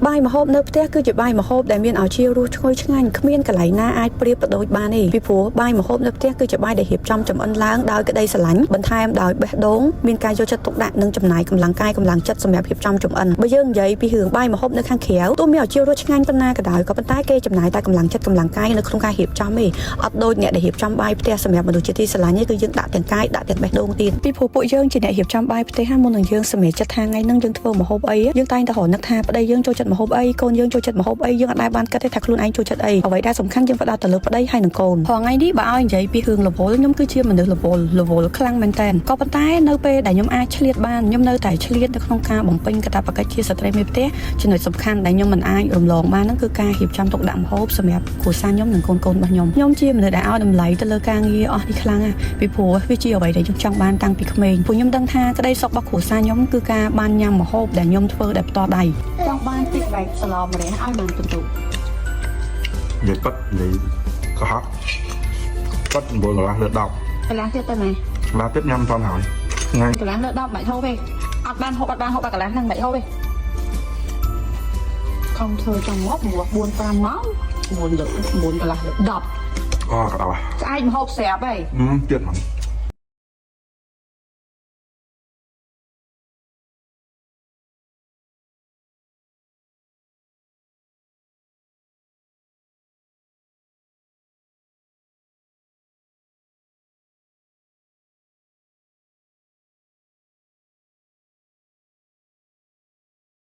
បាយម្ហូបនៅផ្ទះគឺជាបាយម្ហូបដែលមានឲ្យជារសឈ្ងុយឆ្ងាញ់គ្មានកន្លែងណាអាចប្រៀបប្រដូចបានទេពីព្រោះបាយម្ហូបនៅផ្ទះគឺជាបាយដែលរៀបចំចម្អិនឡើងដោយក្តីស្រឡាញ់បន្ថែមដោយបេះដូងមានការយកចិត្តទុកដាក់និងចំណាយកម្លាំងកាយកម្លាំងចិត្តសម្រាប់រៀបចំចម្អិនបើយើងនិយាយពីរឿងបាយម្ហូបនៅខាងក្រៅទោះមានឲ្យជារសឆ្ងាញ់ប៉ុណ្ណាក៏ដោយក៏ប៉ុន្តែគេចំណាយតែកម្លាំងចិត្តកម្លាំងកាយនៅក្នុងការរៀបចំទេអត់ដូចអ្នកដែលរៀបចំបាយផ្ទះសម្រាប់មនុស្សជាទីស្រឡាញ់ទេគឺយើងដាក់ទាំងកាយដាក់ទាំងបេះដូងទៀតពីព្រោះពួកយើងជាអ្នករៀបចំបាយផ្ទះមុននឹងយើងសម្រេចចិត្តថាថ្ងៃហ្នឹងយើងធ្វើម្ហូបអីយើងតែងតែរនឹកថាប្តីយើងចូលចិត្តម្ហូបអីកូនយើងចូលចិត្តម្ហូបអីយើងអត់ដែលបានគិតទេថាខ្លួនឯងចូលចិត្តអីអ្វីដែលសំខាន់យើងផ្ដោតទៅលើប្តីហើយនិងកូនថ្ងៃនេះបើឲ្យនិយាយពីរឿងរវល់ខ្ញុំគឺជាមនុស្សរវល់ខ្លាំងមែនតើក៏ប៉ុន្តែនៅពេលដែលខ្ញុំអាចឆ្លៀតបានខ្ញុំនៅតែឆ្លៀតនៅក្នុងការបំពេញកាតព្វកិច្ចជាស្ត្រីមេផ្ទះចំណុចសំខាន់ដែលខ្ញុំមិនអាចរំលងបានហ្នឹងគឺការរៀបចំទុកដាក់ម្ហូបសម្រាប់គ្រួសារខ្ញុំនិងកូនរបស់ខ្ញុំជាមនុស្សដែលឲ្យតម្លៃទៅលើការងារអស់នេះខ្លាំងណាស់ពីព្រោះវាជាអ្វីដែលខ្ញុំចង់បានតាំងពីក្មេងព្រោះខ្ញុំដឹងថាក្តីសុខរបស់គ្រួសារខ្ញុំគឺការបានញ៉ាំម្ហូបដែលខ្ញុំធ្វើដោយផ្ទាល់ដៃចង់បានទីបែកសឡម្រះឲ្យបានទន្ទុនិយាយប៉ិតនិយាយកុហកប៉ិត9កន្លះលើ10កន្លះទៀតទៅណាកន្លះទៀតញ៉ាំមិនទាន់ហើយថ្ងៃកន្លះលើ10បាច់ហូបទេអត់បានហូបបាក់កន្លះហ្នឹងបាច់ហូបទេខំធ្វើចង់មក4 5ម៉ោង9កន្លះលើ10អូក៏ដល់ស្អែកម្ហូបស្រាប់ហីទៀតហ្មង